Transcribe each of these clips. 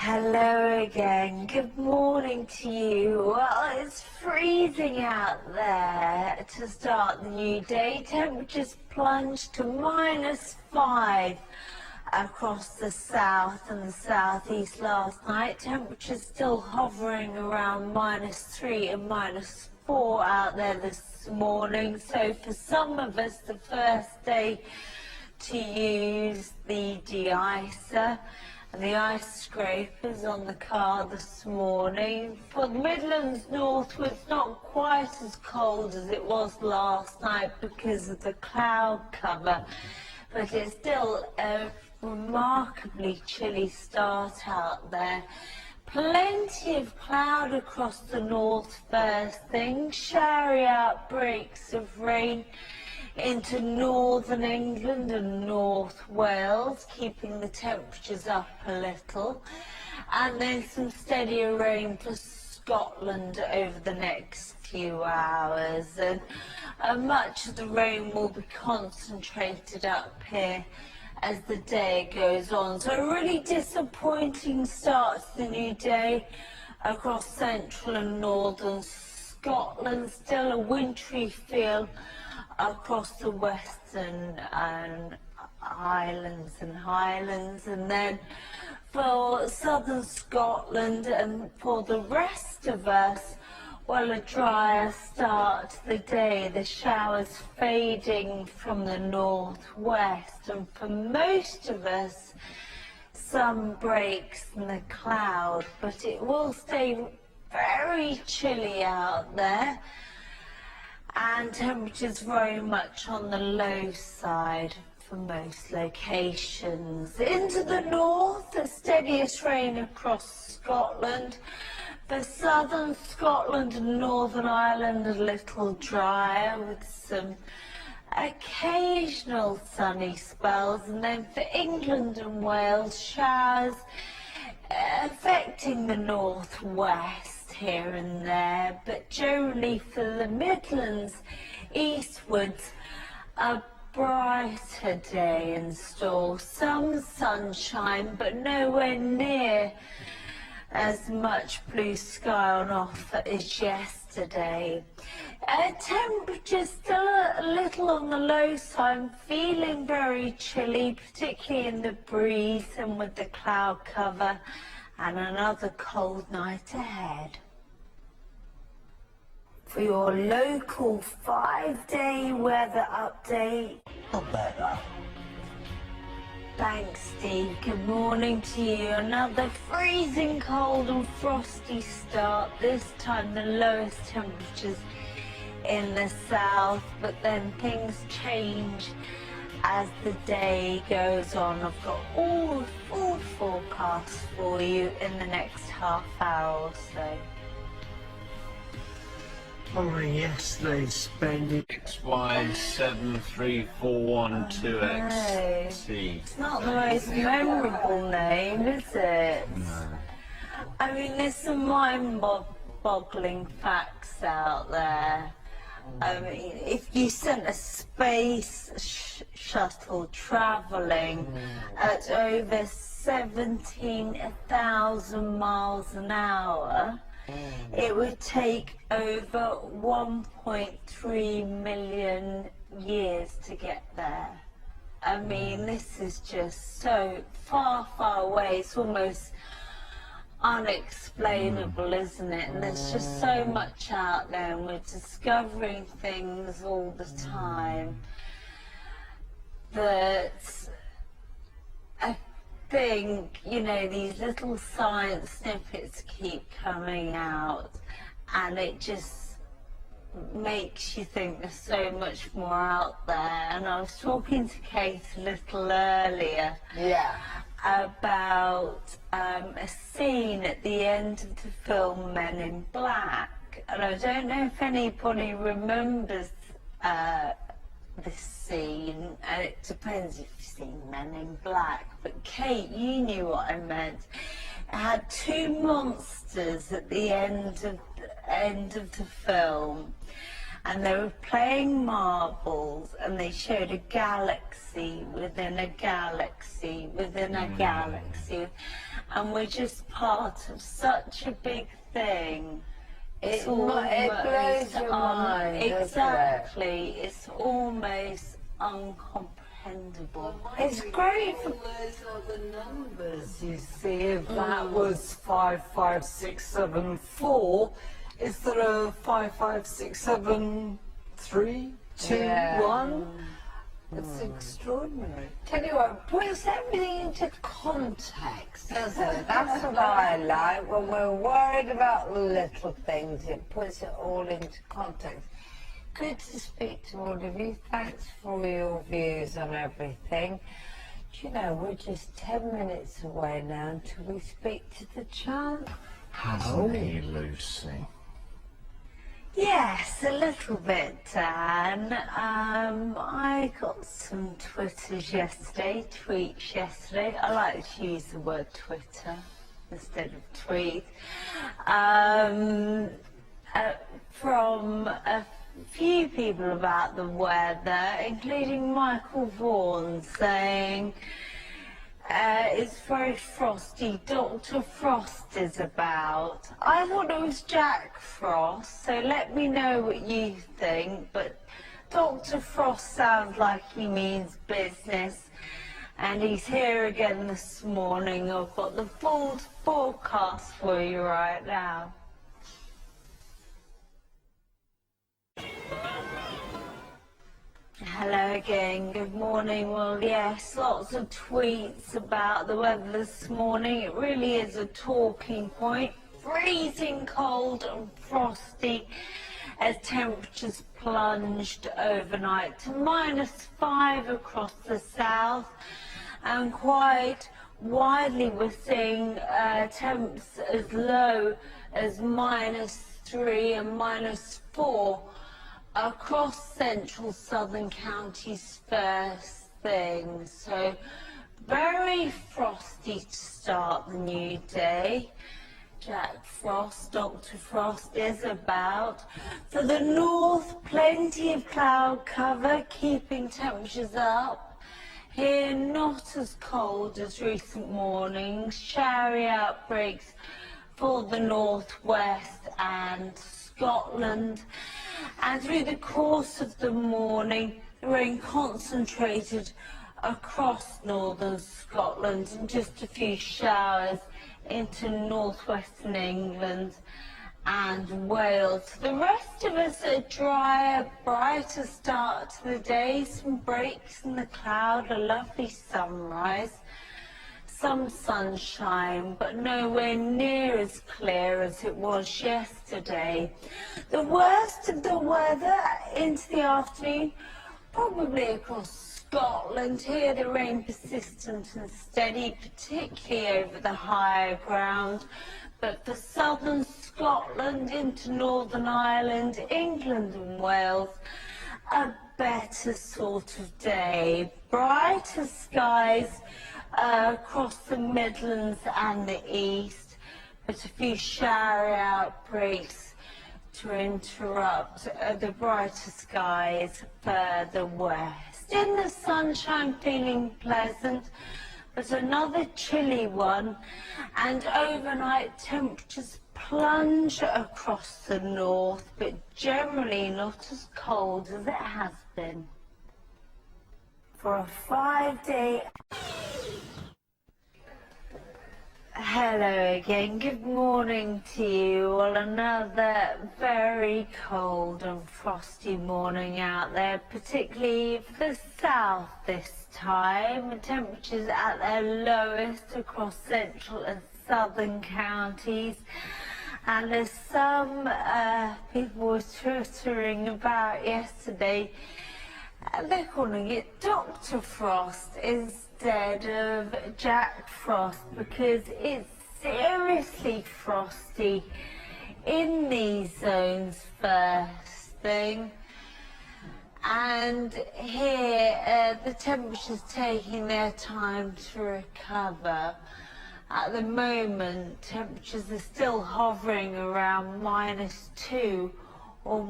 Hello again, good morning to you. Well, it's freezing out there to start the new day. Temperatures plunged to -5 across the south and the southeast last night. Temperatures still hovering around -3 and -4 out there this morning. So for some of us, the first day to use the de-icer and the ice scrapers on the car this morning. For the Midlands northwards, it's not quite as cold as it was last night because of the cloud cover, but it's still a remarkably chilly start out there. Plenty of cloud across the north first thing, showery outbreaks of rain into northern England and North Wales, keeping the temperatures up a little, and then some steadier rain for Scotland over the next few hours, and much of the rain will be concentrated up here as the day goes on. So a really disappointing start to the new day across central and northern Scotland. Still a wintry feel across the western islands and highlands, and then for southern Scotland and for the rest of us, well, a drier start to the day, the showers fading from the northwest, and for most of us some breaks in the cloud, but it will stay very chilly out there, and temperatures very much on the low side for most locations. Into the north, the steadiest rain across Scotland. For southern Scotland and Northern Ireland, a little drier with some occasional sunny spells, and then for England and Wales, showers affecting the northwest here and there, but generally for the Midlands eastwards, a brighter day in store. Some sunshine, but nowhere near as much blue sky on offer as yesterday. Temperatures still a little on the low side, feeling very chilly, particularly in the breeze and with the cloud cover, and another cold night ahead. For your local 5-day weather update, Alberta. Thanks, Steve. Good morning to you. Another freezing cold and frosty start. This time the lowest temperatures in the south, but then things change as the day goes on. I've got all the full forecasts for you in the next half hour or so. Following yesterday's splendid XY73412XT. It's not the most memorable name, is it? No. I mean, there's some mind-boggling facts out there. I mean, if you sent a space shuttle traveling at over 17,000 miles an hour, it would take over 1.3 million years to get there. I mean, this is just so far, far away. It's almost unexplainable, isn't it? And there's just so much out there, and we're discovering things all the time that I think, you know, these little science snippets keep coming out, and it just makes you think there's so much more out there. And I was talking to Kate a little earlier about a scene at the end of the film Men in Black, and I don't know if anybody remembers this scene. It depends if you've seen Men in Black, but Kate, you knew what I meant. It had two monsters at the end of the film, and they were playing marbles, and they showed a galaxy within a galaxy within a galaxy, and we're just part of such a big thing. It blows your mind, doesn't it? Exactly. It's almost uncomprehendable. It's great for those other numbers, you see. If that was 55674, is there a 55673, 2, 1? It's extraordinary. Tell you what, it puts everything into context, doesn't it? That's what I like. When we're worried about the little things, it puts it all into context. Good to speak to all of you. Thanks for your views on everything. Do you know, we're just 10 minutes away now until we speak to the champ. Hasn't he, Lucy? Yes, a little bit, Dan. I got some tweets yesterday. I like to use the word Twitter instead of tweet. From a few people about the weather, including Michael Vaughan, saying it's very frosty. Dr. Frost is about. I thought it was Jack Frost, so let me know what you think, but Dr. Frost sounds like he means business, and he's here again this morning. I've got the full forecast for you right now. Hello again, good morning. Well, yes, lots of tweets about the weather this morning. It really is a talking point. Freezing cold and frosty as temperatures plunged overnight to -5 across the south, and quite widely we're seeing temps as low as -3 and -4 across central southern counties first thing. So very frosty to start the new day. Jack Frost, Dr. Frost is about. For the north, plenty of cloud cover, keeping temperatures up. Here, not as cold as recent mornings. Showery outbreaks for the northwest and Scotland. And through the course of the morning, the rain concentrated across northern Scotland and just a few showers into northwestern England and Wales. For the rest of us, a drier, brighter start to the day, some breaks in the cloud, a lovely sunrise, some sunshine, but nowhere near as clear as it was yesterday. The worst of the weather into the afternoon, probably across Scotland. Here the rain persistent and steady, particularly over the higher ground, but for southern Scotland into Northern Ireland, England and Wales, a better sort of day. Brighter skies across the Midlands and the East, but a few showery outbreaks to interrupt the brighter skies further west. In the sunshine, feeling pleasant, but another chilly one, and overnight temperatures plunge across the north, but generally not as cold as it has been. For a 5-day... Hello again, good morning to you. Well, another very cold and frosty morning out there, particularly for the south this time. Temperatures at their lowest across central and southern counties. And as some people were twittering about yesterday, they're calling it Dr. Frost instead of Jack Frost, because it's seriously frosty in these zones first thing. And here the temperature's taking their time to recover. At the moment, temperatures are still hovering around -2 or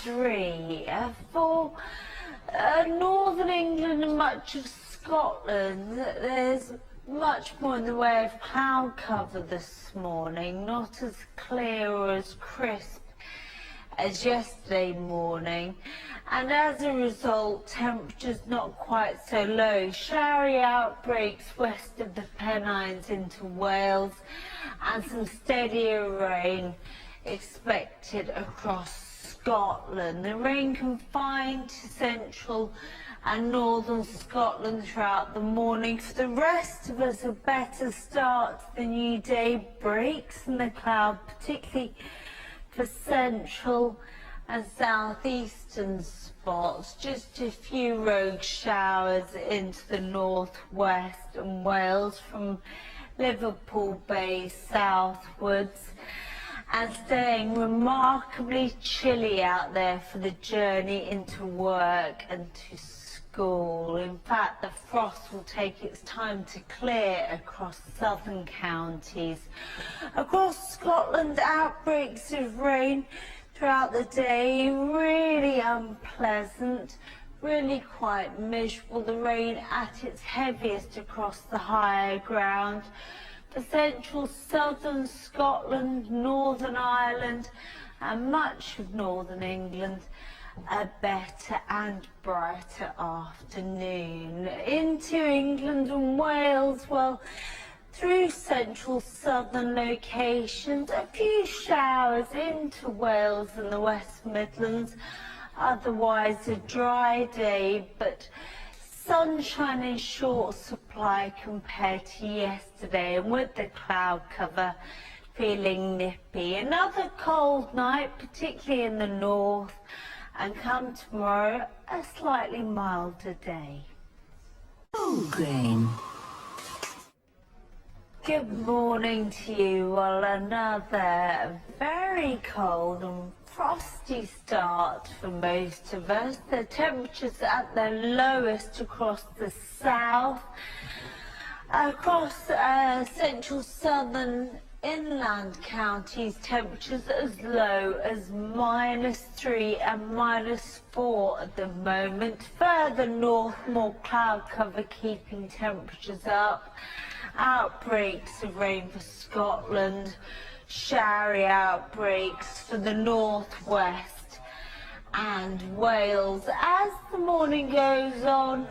-3. For northern England and much of Scotland, there's much more in the way of cloud cover this morning, not as clear or as crisp as yesterday morning, and as a result temperatures not quite so low. Showery outbreaks west of the Pennines into Wales and some steadier rain expected across Scotland. The rain confined to central and northern Scotland throughout the morning. For the rest of us, a better start to the new day. Breaks in the cloud, particularly for central and southeastern spots. Just a few rogue showers into the northwest and Wales from Liverpool Bay southwards, and staying remarkably chilly out there for the journey into work and to school. In fact, the frost will take its time to clear across southern counties. Across Scotland, outbreaks of rain throughout the day, really unpleasant, really quite miserable. The rain at its heaviest across the higher ground. For central southern Scotland, Northern Ireland and much of northern England, a better and brighter afternoon. Into England and Wales, well, through central southern locations, a few showers into Wales and the West Midlands, otherwise a dry day, but sunshine in short supply compared to yesterday, and with the cloud cover feeling nippy. Another cold night, particularly in the north, and come tomorrow, a slightly milder day. Game. Good morning to you. Well, another very cold and frosty start for most of us. The temperatures at their lowest across the south, across central southern inland counties, temperatures as low as -3 and -4 at the moment. Further north, more cloud cover keeping temperatures up. Outbreaks of rain for Scotland, showery outbreaks for the northwest and Wales. As the morning goes on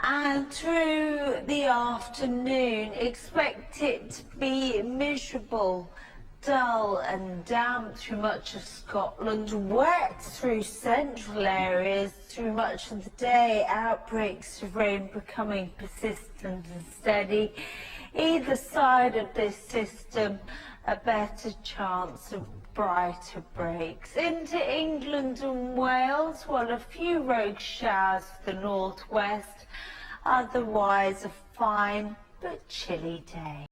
and through the afternoon, expect it to be miserable, dull and damp through much of Scotland, wet through central areas through much of the day, outbreaks of rain becoming persistent and steady. Either side of this system, a better chance of brighter breaks. Into England and Wales, well, a few rogue showers for the northwest, otherwise a fine but chilly day.